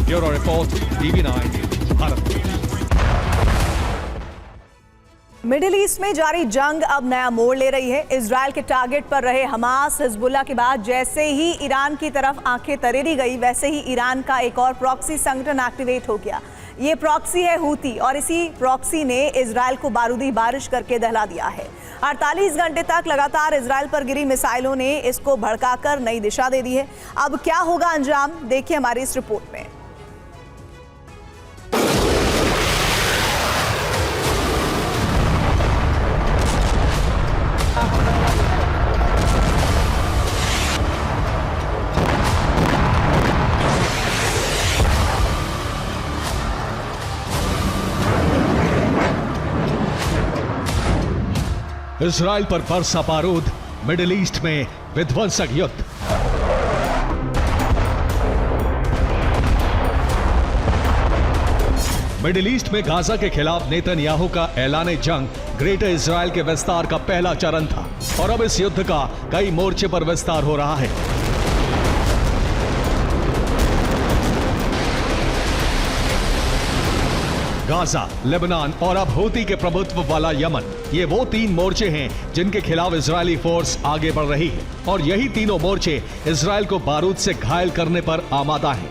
Bureau report, TV9 Bharat. Middle east में जारी जंग अब नया मोड़ ले रही है। इजरायल के टारगेट पर रहे हमास हिजबुल्लाह के बाद जैसे ही ईरान की तरफ आंखें तरेरी गई, वैसे ही ईरान का एक और प्रॉक्सी संगठन एक्टिवेट हो गया। ये प्रॉक्सी है हूती और इसी प्रॉक्सी ने इजरायल को बारूदी बारिश करके दहला दिया है। 48 घंटे तक लगातार इजरायल पर गिरी मिसाइलों ने इसको भड़काकर नई दिशा दे दी है। अब क्या होगा अंजाम, देखिए हमारी इस रिपोर्ट में। इजराइल पर बरसा बारूद, मिडिल ईस्ट में विध्वंसक युद्ध। मिडिल ईस्ट में गाजा के खिलाफ नेतन्याहू का ऐलान जंग ग्रेटर इजराइल के विस्तार का पहला चरण था और अब इस युद्ध का कई मोर्चे पर विस्तार हो रहा है। गाजा, लेबनान और अब हूती के प्रभुत्व वाला यमन, ये वो 3 मोर्चे हैं जिनके खिलाफ इजरायली फोर्स आगे बढ़ रही है और यही तीनों मोर्चे इजरायल को बारूद से घायल करने पर आमादा हैं।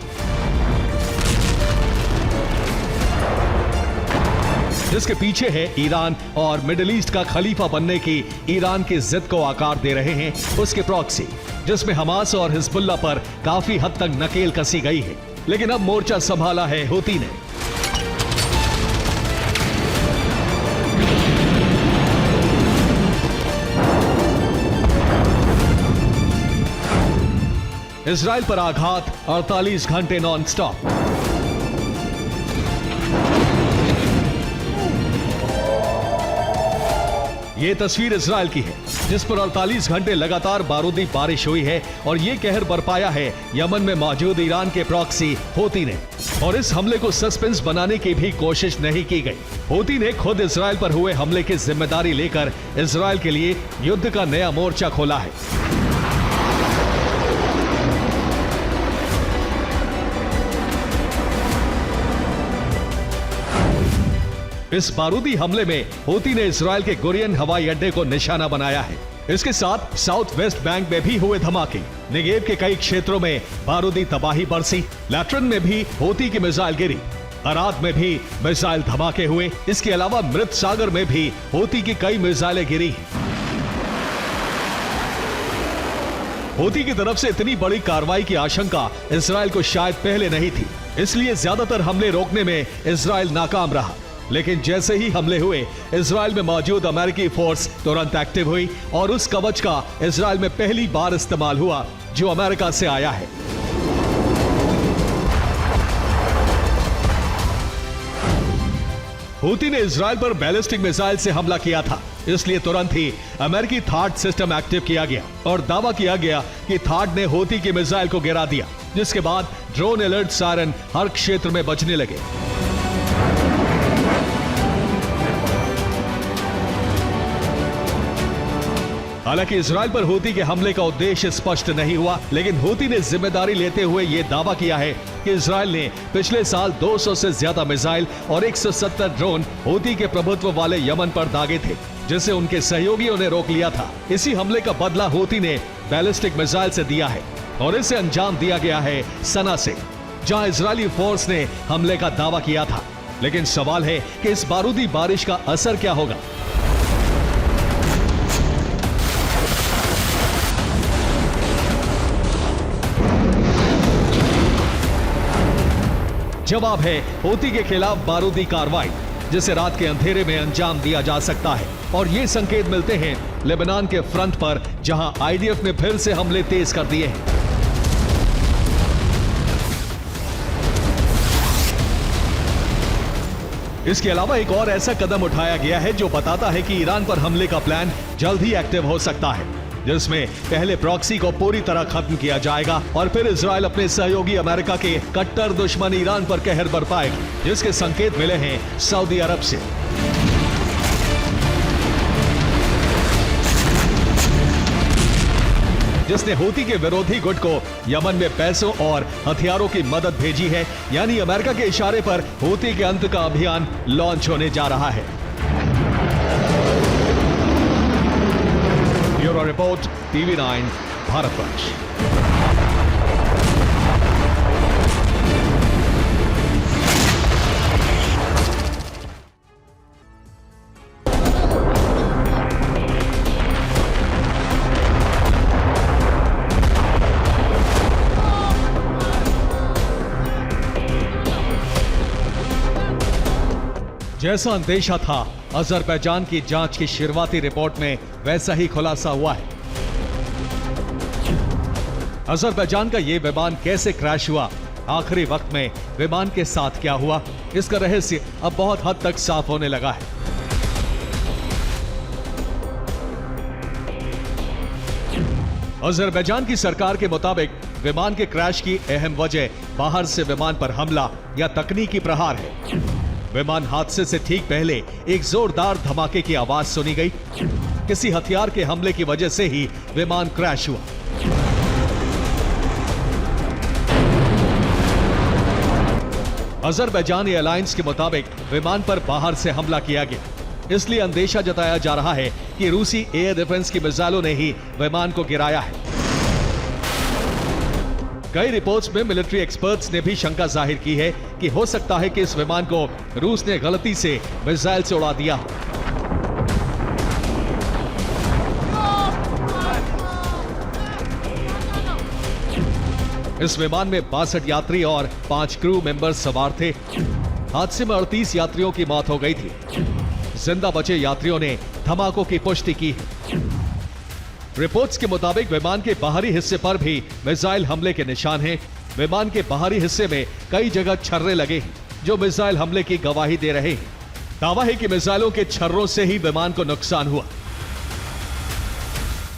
जिसके पीछे है ईरान और मिडिल ईस्ट का खलीफा बनने की ईरान की जिद को आकार दे रहे हैं उसके प्रॉक्सी, जिसमें हमास और हिजबुल्लाह पर काफी हद तक नकेल कसी गई है। लेकिन अब मोर्चा संभाला है हूती ने। इजराइल पर आघात 48 घंटे नॉन स्टॉप। ये तस्वीर इजराइल की है जिस पर 48 घंटे लगातार बारूदी बारिश हुई है और ये कहर बरपाया है यमन में मौजूद ईरान के प्रॉक्सी हूती ने। और इस हमले को सस्पेंस बनाने की भी कोशिश नहीं की गई। हूती ने खुद इजराइल पर हुए हमले की जिम्मेदारी लेकर इजराइल के लिए युद्ध का नया मोर्चा खोला है। इस बारूदी हमले में हूती ने इजराइल के गुरियन हवाई अड्डे को निशाना बनाया है। इसके साथ साउथ वेस्ट बैंक में भी हुए धमाके, नेगेव के कई क्षेत्रों में बारूदी तबाही बरसी, लैट्रन में भी हूती की मिसाइल गिरी, अराद में भी मिसाइल धमाके हुए। इसके अलावा मृत सागर में भी हूती की कई मिसाइलें गिरी। हूती की तरफ से इतनी बड़ी कार्रवाई की आशंका इजराइल को शायद पहले नहीं थी, इसलिए ज्यादातर हमले रोकने में इजराइल नाकाम रहा। लेकिन जैसे ही हमले हुए, इजराइल में मौजूद अमेरिकी फोर्स तुरंत एक्टिव हुई और उस कवच का इजराइल में पहली बार इस्तेमाल हुआ जो अमेरिका से आया है। हूती ने इजराइल पर बैलिस्टिक मिसाइल से हमला किया था, इसलिए तुरंत ही अमेरिकी थार्ड सिस्टम एक्टिव किया गया और दावा किया गया कि थार्ड ने हूती की मिसाइल को गिरा दिया, जिसके बाद ड्रोन अलर्ट सायरन हर क्षेत्र में बजने लगे। हालांकि इजराइल पर हूती के हमले का उद्देश्य स्पष्ट नहीं हुआ, लेकिन हूती ने जिम्मेदारी लेते हुए यह दावा किया है कि इजराइल ने पिछले साल 200 से ज्यादा मिसाइल और 170 ड्रोन हूती के प्रभुत्व वाले यमन पर दागे थे, जिसे उनके सहयोगियों ने रोक लिया था। इसी हमले का बदला हूती ने बैलिस्टिक मिसाइल से दिया है और इसे अंजाम दिया गया है सना से, जहां इजरायली फोर्स ने हमले का दावा किया था। लेकिन सवाल है कि इस बारूदी बारिश का असर क्या होगा। जवाब है हूती के खिलाफ बारूदी कार्रवाई, जिसे रात के अंधेरे में अंजाम दिया जा सकता है। और ये संकेत मिलते हैं लेबनान के फ्रंट पर, जहां आईडीएफ ने फिर से हमले तेज कर दिए हैं। इसके अलावा एक और ऐसा कदम उठाया गया है जो बताता है कि ईरान पर हमले का प्लान जल्द ही एक्टिव हो सकता है, जिसमें पहले प्रॉक्सी को पूरी तरह खत्म किया जाएगा और फिर इजराइल अपने सहयोगी अमेरिका के कट्टर दुश्मन ईरान पर कहर बरपाएगी, जिसके संकेत मिले हैं सऊदी अरब से। जिसने हूती के विरोधी गुट को यमन में पैसों और हथियारों की मदद भेजी है, यानी अमेरिका के इशारे पर हूती के अंत का अभियान लॉन्च होने जा रहा है। Bureau report, TV9 Bharatvarsh. जैसा अंदेशा था, अजरबैजान की जांच की शुरुआती रिपोर्ट में वैसा ही खुलासा हुआ है। अजरबैजान का यह विमान कैसे क्रैश हुआ, आखिरी वक्त में विमान के साथ क्या हुआ, इसका रहस्य अब बहुत हद तक साफ होने लगा है। अजरबैजान की सरकार के मुताबिक विमान के क्रैश की अहम वजह बाहर से विमान पर हमला या तकनीकी प्रहार है। विमान हादसे से ठीक पहले एक जोरदार धमाके की आवाज सुनी गई। किसी हथियार के हमले की वजह से ही विमान क्रैश हुआ। अजरबैजान एयरलाइंस के मुताबिक विमान पर बाहर से हमला किया गया, इसलिए अंदेशा जताया जा रहा है कि रूसी एयर डिफेंस की मिसाइलों ने ही विमान को गिराया है। कई रिपोर्ट्स में मिलिट्री एक्सपर्ट्स ने भी शंका जाहिर की है कि हो सकता है कि इस विमान को रूस ने गलती से मिसाइल से उड़ा दिया। इस विमान में 62 यात्री और 5 क्रू मेंबर्स सवार थे। हादसे में 38 यात्रियों की मौत हो गई थी। जिंदा बचे यात्रियों ने धमाकों की पुष्टि की है। रिपोर्ट्स के मुताबिक विमान के बाहरी हिस्से पर भी मिसाइल हमले के निशान हैं। विमान के बाहरी हिस्से में कई जगह छर्रे लगे हैं, जो मिसाइल हमले की गवाही दे रहे हैं। दावा है कि मिसाइलों के छर्रों से ही विमान को नुकसान हुआ।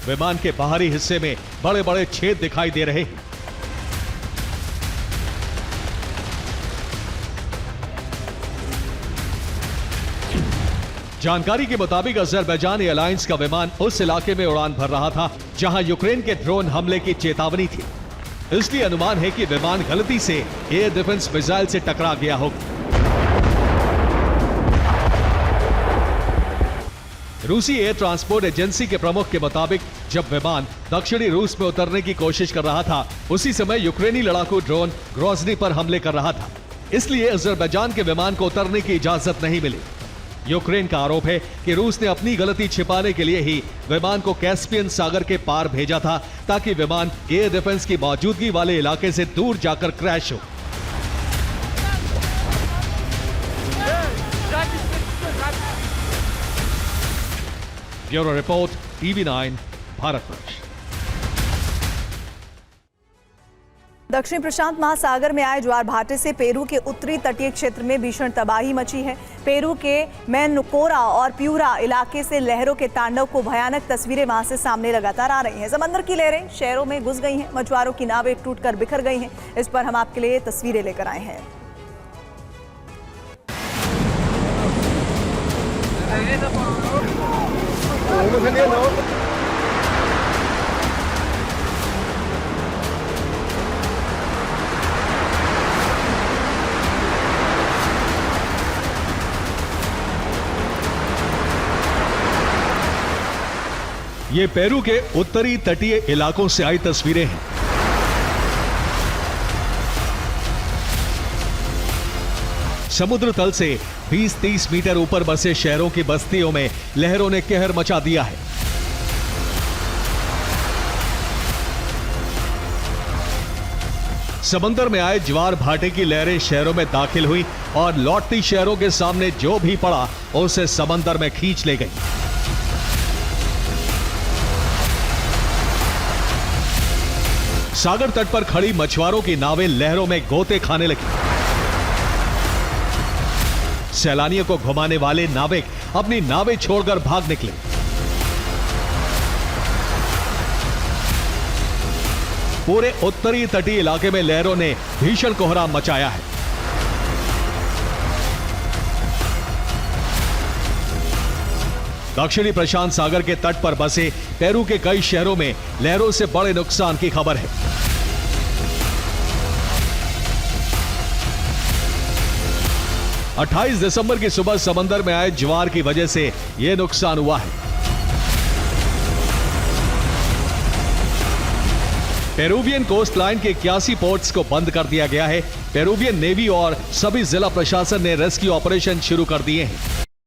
विमान के बाहरी हिस्से में बड़े बड़े छेद दिखाई दे रहे हैं। जानकारी के मुताबिक अजरबैजान एयरलाइंस का विमान उस इलाके में उड़ान भर रहा था जहां यूक्रेन के ड्रोन हमले की चेतावनी थी। इसलिए अनुमान है कि विमान गलती से एयर डिफेंस मिसाइल से टकरा गया होगा। रूसी एयर ट्रांसपोर्ट एजेंसी के प्रमुख के मुताबिक जब विमान दक्षिणी रूस में उतरने की कोशिश कर रहा था, उसी समय यूक्रेनी लड़ाकू ड्रोन ग्रोजनी पर हमले कर रहा था। इसलिए अजरबैजान के विमान को उतरने की इजाजत नहीं मिली। यूक्रेन का आरोप है कि रूस ने अपनी गलती छिपाने के लिए ही विमान को कैस्पियन सागर के पार भेजा था, ताकि विमान एयर डिफेंस की मौजूदगी वाले इलाके से दूर जाकर क्रैश हो। Bureau report, TV9 Bharatvarsh. दक्षिण प्रशांत महासागर में आए ज्वार भाटे से पेरू के उत्तरी तटीय क्षेत्र में भीषण तबाही मची है। पेरू के मैनकोरा और प्यूरा इलाके से लहरों के तांडव को भयानक तस्वीरें वहां से सामने लगातार आ रही हैं। समंदर की लहरें शहरों में घुस गई हैं, मछुआरों की नावें टूटकर बिखर गई हैं। इस पर हम आपके लिए तस्वीरें लेकर आए हैं। ये पेरू के उत्तरी तटीय इलाकों से आई तस्वीरें हैं। समुद्र तल से 20-30 मीटर ऊपर बसे शहरों की बस्तियों में लहरों ने कहर मचा दिया है। समंदर में आए ज्वार भाटे की लहरें शहरों में दाखिल हुई और लौटती शहरों के सामने जो भी पड़ा उसे समंदर में खींच ले गई। सागर तट पर खड़ी मछुआरों की नावें लहरों में गोते खाने लगी। सैलानियों को घुमाने वाले नाविक अपनी नावें छोड़कर भाग निकले। पूरे उत्तरी तटीय इलाके में लहरों ने भीषण कोहराम मचाया है। दक्षिणी प्रशांत सागर के तट पर बसे पेरू के कई शहरों में लहरों से बड़े नुकसान की खबर है। – 28 दिसंबर की सुबह समंदर में आए ज्वार की वजह से यह नुकसान हुआ है। पेरूवियन कोस्ट लाइन के 81 पोर्ट्स को बंद कर दिया गया है। पेरूवियन नेवी और सभी जिला प्रशासन ने रेस्क्यू ऑपरेशन शुरू कर दिए हैं।